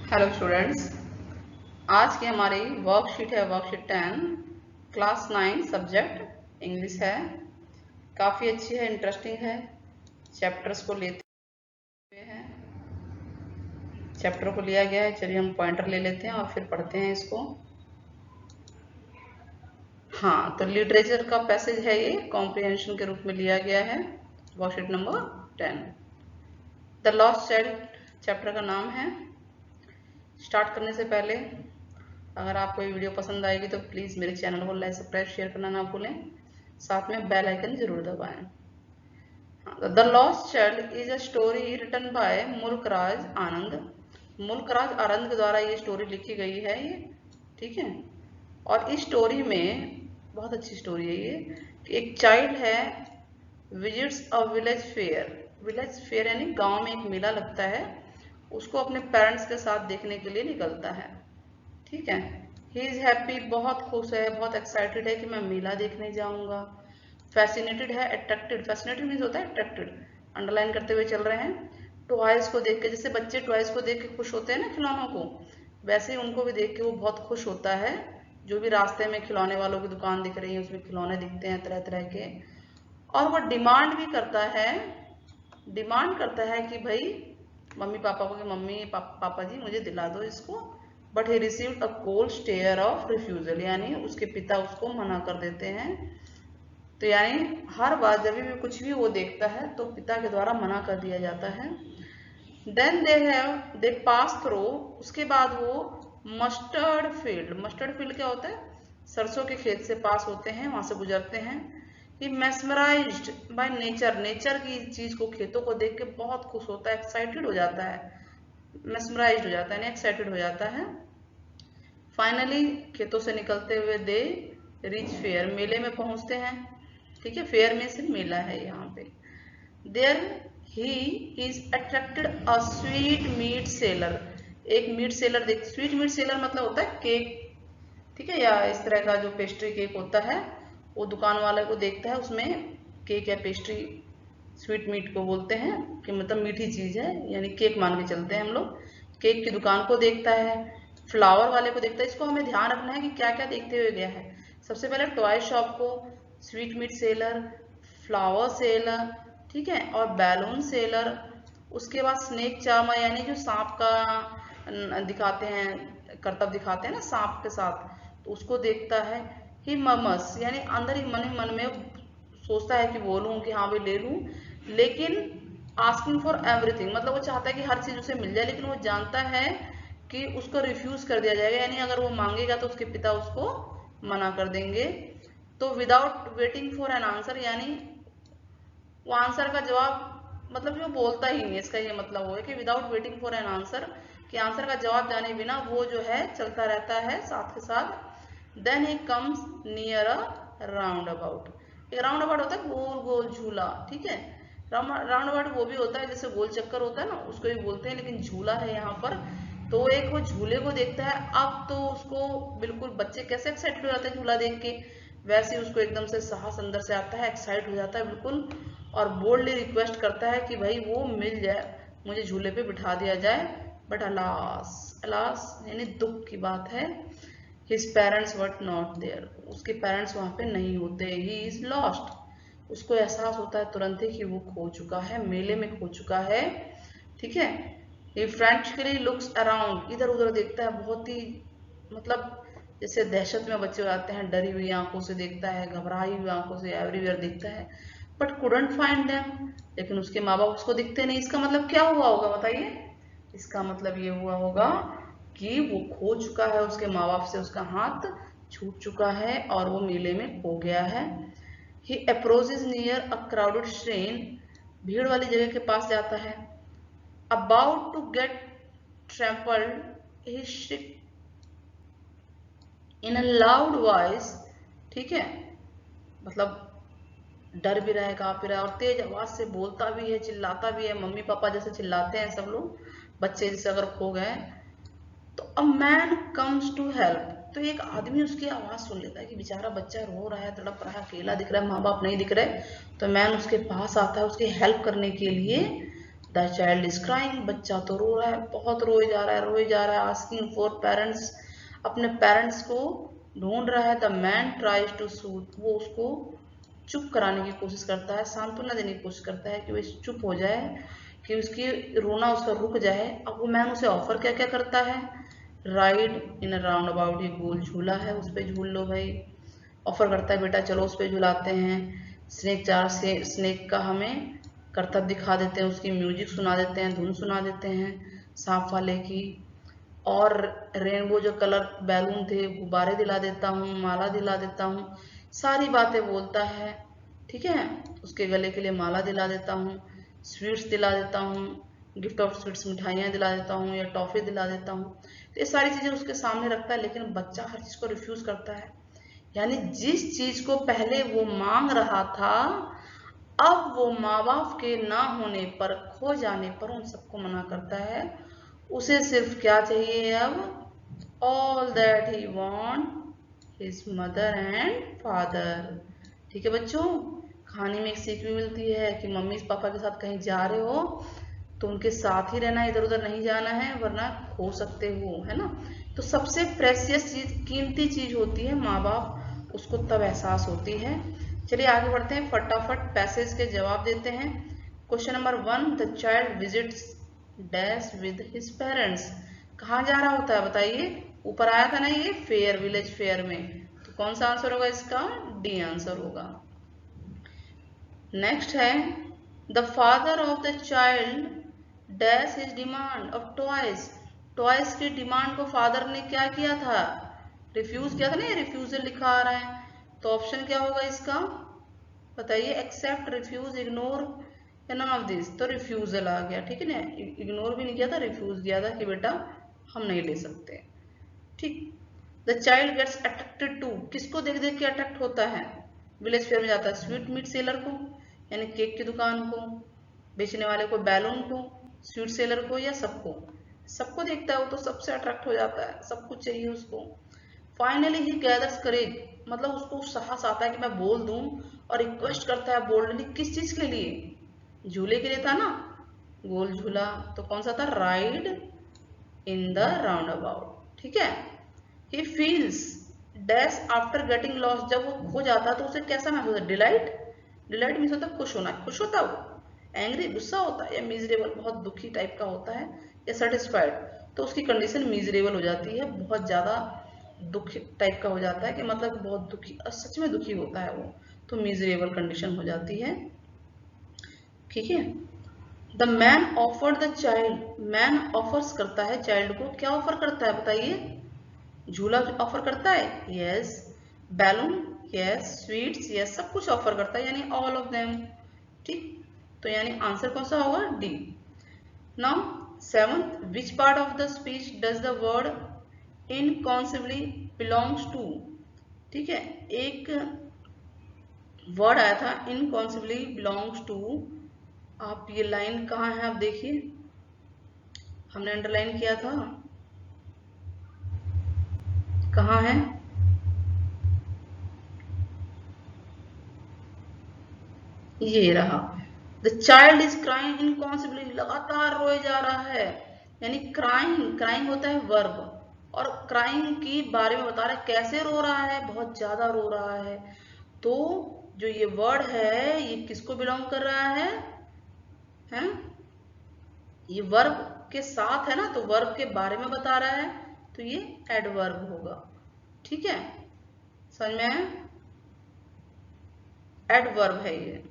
Hello students, आज की हमारी वर्कशीट है वर्कशीट 10 क्लास 9 सब्जेक्ट इंग्लिश है। काफ़ी अच्छी है, इंटरेस्टिंग है। चैप्टर्स को लेते हुए हैं, चैप्टर को लिया गया है। चलिए हम पॉइंटर ले लेते हैं और फिर पढ़ते हैं इसको। हाँ, तो लिटरेचर का पैसेज है, ये कॉम्प्रिहेंशन के रूप में लिया गया है। Worksheet number 10 the Lost child chapter का नाम है। स्टार्ट करने से पहले अगर आपको ये वीडियो पसंद आएगी तो प्लीज़ मेरे चैनल को लाइक सब्सक्राइब शेयर करना ना भूलें, साथ में बेल आइकन जरूर दबाएं। The Lost Child is a story written by Mulk Raj आनंद। मुल्क राज आनंद के द्वारा ये स्टोरी लिखी गई है, ये ठीक है। और इस स्टोरी में बहुत अच्छी स्टोरी है ये कि एक चाइल्ड है visits a village fair. Village fair यानी गांव में एक मेला लगता है, उसको अपने पेरेंट्स के साथ देखने के लिए निकलता है, ठीक है। ही इज हैप्पी, बहुत खुश है, बहुत एक्साइटेड है कि मैं मेला देखने जाऊंगा। फैसिनेटेड है, अट्रैक्टेड, फैसिनेटेड मीन्स होता है अट्रैक्टेड, अंडरलाइन करते हुए चल रहे हैं। टॉयज को देख के, जैसे बच्चे टॉयज को देख के खुश होते हैं ना, खिलौनों को, वैसे ही उनको भी देख के वो बहुत खुश होता है। जो भी रास्ते में खिलौने वालों की दुकान दिख रही है, उसमें खिलौने दिखते हैं तरह तरह के। और वो डिमांड भी करता है, डिमांड करता है कि भाई मम्मी पापा को, कि मम्मी पापा जी मुझे दिला दो इसको। But he received a cold stare of refusal, यानी उसके पिता उसको मना कर देते हैं। तो यानी हर बार जब भी कुछ भी वो देखता है तो पिता के द्वारा मना कर दिया जाता है। देन दे पास थ्रू, उसके बाद वो मस्टर्ड फील्ड, मस्टर्ड फील्ड क्या होता है, सरसों के खेत से पास होते हैं, वहां से गुजरते हैं। ही mesmerized बाय नेचर, नेचर की चीज को, खेतों को देख के बहुत खुश होता है, एक्साइटेड हो जाता है, mesmerized हो जाता है, एक्साइटेड हो जाता है। फाइनली खेतों से निकलते हुए दे रीच फेयर, मेले में पहुंचते हैं, ठीक है। फेयर में से मेला है यहाँ पे। There he is attracted a sweetmeat seller, एक मीट सेलर देख, स्वीट मीट सेलर मतलब होता है केक, ठीक है, या इस तरह का जो पेस्ट्री केक होता है, वो दुकान वाले को देखता है, उसमें केक या पेस्ट्री, स्वीट मीट को बोलते हैं कि मतलब मीठी चीज है, यानी केक मान के चलते हैं हम लोग। केक की दुकान को देखता है, फ्लावर वाले को देखता है। इसको हमें ध्यान रखना है कि क्या क्या देखते हुए गया है। सबसे पहले टॉय शॉप को, sweetmeat seller, flower seller, ठीक है, और बैलून सेलर। उसके बाद स्नेक चार्मर, यानी जो सांप का दिखाते हैं, करतब दिखाते हैं ना सांप के साथ, तो उसको देखता है। ही ममस, यानी अंदर ही मन में सोचता है कि बोलूं कि हाँ भाई ले लूं, लेकिन आस्किंग फॉर एवरीथिंग, मतलब वो चाहता है कि हर चीज उसे मिल जाए, लेकिन वो जानता है कि उसको रिफ्यूज कर दिया जाएगा, यानी अगर वो मांगेगा तो उसके पिता उसको मना कर देंगे। तो without waiting for an answer, यानी वो आंसर का जवाब, मतलब वो बोलता ही नहीं, इसका ये मतलब वो है कि without waiting for an answer, कि आंसर का जवाब जाने बिना वो जो है चलता रहता है साथ के साथ। Then he comes near a roundabout, एक राउंड अबाउट होता है गोल गोल झूला, ठीक है। राउंड अबाउट वो भी होता है जैसे गोल चक्कर होता है ना, उसको भी बोलते हैं, लेकिन झूला है यहाँ पर। तो एक वो झूले को देखता है, अब तो उसको बिल्कुल, बच्चे कैसे एक्साइटेड हो जाते हैं झूला देख के, वैसे उसको एकदम से साहस अंदर से आता है, एक्साइट हो जाता है बिल्कुल, और बोल्डली रिक्वेस्ट करता है कि भाई वो मिल जाए, मुझे झूले पे बिठा दिया जाए। बट अलास, अलास यानी दुख की बात है, his parents were not there, उसके पेरेंट्स वहां पे नहीं होते। ही इज लॉस्ट, उसको एहसास होता है तुरंत ही कि वो खो चुका है, मेले में खो चुका है, ठीक है। ही फ्रैंकली लुक्स अराउंड, इधर उधर देखता है, बहुत ही मतलब जैसे दहशत में बच्चे हो जाते हैं, डरी हुई आंखों से देखता है, घबराई हुई आंखों से एवरीवेयर देखता है, बट कुडंट फाइंड देम, लेकिन उसके माँ बाप उसको दिखते नहीं। इसका मतलब क्या हुआ होगा बताइए, इसका मतलब ये हुआ होगा कि वो खो चुका है, उसके माँ बाप से उसका हाथ छूट चुका है और वो मेले में खो गया है। He approaches near a crowded train, भीड़ वाली जगह के पास जाता है। About to get trampled, he शिक इन अ लाउड वॉइस, ठीक है, मतलब डर भी रहा है, कांप भी रहा है, और तेज आवाज से बोलता भी है, चिल्लाता भी है, मम्मी पापा जैसे चिल्लाते हैं सब लोग बच्चे जैसे अगर खो गए। तो a man comes to help, तो एक आदमी उसकी आवाज सुन लेता है कि बेचारा बच्चा रो रहा है, तड़प रहा है, अकेला दिख रहा है, माँ बाप नहीं दिख रहे। तो मैन उसके पास आता है उसकी हेल्प करने के लिए। द चाइल्ड इज क्राइंग, बच्चा तो रो रहा है, बहुत रोए जा रहा है, रोए जा रहा है। आस्किंग फॉर पेरेंट्स, अपने पेरेंट्स को ढूंढ रहा है। The man tries to soothe, वो उसको चुप कराने की कोशिश करता है, सांत्वना देने की कोशिश करता है कि वो चुप हो जाए, कि उसकी रोना उसका रुक जाए। अब वो मैन उसे ऑफर क्या क्या करता है, ride in a round about, ये गोल झूला है, उस पर झूल लो भाई। ऑफर करता है बेटा चलो उस पर झुलाते हैं। स्नेक चार से स्नेक का हमें करतब दिखा देते हैं, उसकी म्यूजिक सुना देते हैं, धुन सुना देते हैं सांप वाले की। और रेनबो जो कलर बैलून थे, गुब्बारे दिला देता हूँ, माला दिला देता हूँ, सारी बातें बोलता है। ठीक है, उसके गले के लिए माला दिला देता हूँ, स्वीट्स दिला देता हूँ, गिफ्ट ऑफ स्वीट्स मिठाइयाँ दिला देता हूँ या टॉफी दिला देता हूँ। तो ये सारी चीजें उसके सामने रखता है, लेकिन बच्चा हर चीज को रिफ्यूज करता है। यानी जिस चीज को पहले वो मांग रहा था, अब वो माँ बाप के ना होने पर, खो जाने पर उन सबको मना करता है। उसे सिर्फ क्या चाहिए अब, all that he want his mother and father. ठीक है बच्चों, कहानी में एक सीख भी मिलती है कि मम्मी पापा के साथ कहीं जा रहे हो तो उनके साथ ही रहना, इधर उधर नहीं जाना है वरना खो सकते हो, है ना। तो सबसे प्रेशियस चीज, कीमती चीज होती है माँ बाप, उसको तब एहसास होती है। चलिए आगे बढ़ते हैं, फटाफट पैसेज के जवाब देते हैं। Question number 1, the child visits dash with his parents, कहाँ जा रहा होता है बताइए, ऊपर आया था ना ये फेयर, विलेज फेयर में, तो कौन सा आंसर होगा इसका, डी आंसर होगा। नेक्स्ट है, the father of the child dash his demand of toys, toys की डिमांड को फादर ने क्या किया था, रिफ्यूज किया था ना, ये रिफ्यूजल लिखा आ रहा है, तो ऑप्शन क्या होगा इसका बताइए, एक्सेप्ट, रिफ्यूज, इग्नोर या नन ऑफ दिस, तो रिफ्यूजल आ गया। ठीक है ना, इग्नोर भी नहीं किया था, रिफ्यूज किया था कि बेटा हम नहीं ले सकते। ठीक, the child gets attracted to, किसको देख देख के अट्रैक्ट होता है, विलेज फेयर में जाता है, स्वीट मीट सेलर को, यानी केक की दुकान को, बेचने वाले को, बैलून को, स्वीट सेलर को, या सबको, सबको देखता है वो तो सबसे अट्रैक्ट हो जाता है, सब कुछ चाहिए उसको। फाइनली ही गैदर्स करेज, मतलब उसको साहस आता है कि मैं बोल दूं, और रिक्वेस्ट करता है बोल्डली, किस चीज के लिए, झूले के लिए था ना, गोल झूला, तो कौन सा था, ride in the round about. ठीक है, he feels dash after getting lost, जब वो खो जाता है तो उसे कैसा महसूस होता है, डिलाइट, डिलाइट मीन्स होता है खुश होना, खुश होता है वो, एंग्री गुस्सा होता है, या मिजरेबल बहुत दुखी टाइप का होता है, या सेटिस्फाइड, तो उसकी कंडीशन मिजरेबल हो जाती है, बहुत ज्यादा दुख टाइप का हो जाता है, कि मतलब बहुत दुखी, सच में दुखी होता है वो, तो मिजरेबल कंडीशन हो जाती है। ठीक है, the man offered the child, man offers करता है चाइल्ड को, क्या ऑफर करता है बताइए, झूला ऑफर करता है, yes, balloon, yes, sweets, yes, सब कुछ ऑफर करता है, यानी ऑल ऑफ देम। ठीक, तो यानी आंसर कौन सा होगा, D. Now 7th, which part of the speech does the word inconceivably belongs to. ठीक है, एक वर्ड आया था इनकॉन्सिबली बिलोंग्स टू, आप ये लाइन कहाँ है आप देखिए, हमने अंडरलाइन किया था, कहाँ है, ये रहा, द चाइल्ड इज क्राइंग इनकॉन्सिबली, लगातार रोए जा रहा है, यानी क्राइंग, क्राइंग होता है वर्ब, और क्राइंग की बारे में बता रहा है, कैसे रो रहा है, बहुत ज्यादा रो रहा है। तो जो ये वर्ड है ये किसको बिलोंग कर रहा है, हैं? ये वर्ब के साथ है ना, तो वर्ब के बारे में बता रहा है, तो ये एडवर्ब होगा। ठीक है, समझ में है, एडवर्ब है ये।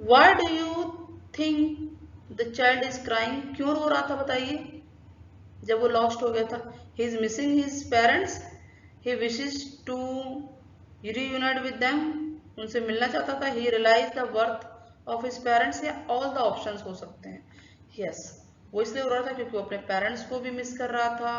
Why do you think the child is crying, क्यों रो रहा था बताइए, जब वो लॉस्ट हो गया था, he is missing his parents, he wishes to reunite with them, उनसे मिलना चाहता था, he realized the worth of his parents, या all the options हो सकते हैं। yes, वो इसलिए रो रहा था क्योंकि वो अपने पेरेंट्स को भी मिस कर रहा था,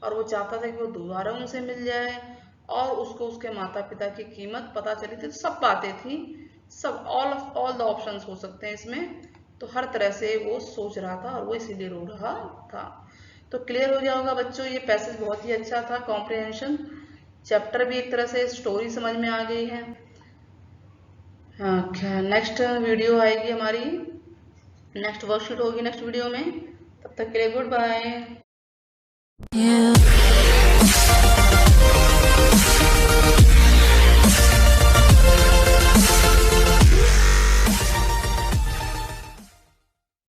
और वो चाहता था कि वो दोबारा उनसे मिल जाए, और उसको उसके माता पिता की कीमत पता चली थी, तो सब बातें थी, सब ऑल द ऑप्शंस हो सकते हैं इसमें, तो हर तरह से वो सोच रहा था और वो इसीलिए रो रहा था। तो क्लियर हो गया होगा बच्चों, ये पैसेज बहुत ही अच्छा था, कॉम्प्रिहेंशन चैप्टर भी एक तरह से स्टोरी समझ में आ गई है। हाँ, नेक्स्ट वीडियो आएगी हमारी नेक्स्ट वर्कशीट होगी नेक्स्ट वीडियो में। तब तक के लिए गुड बाय।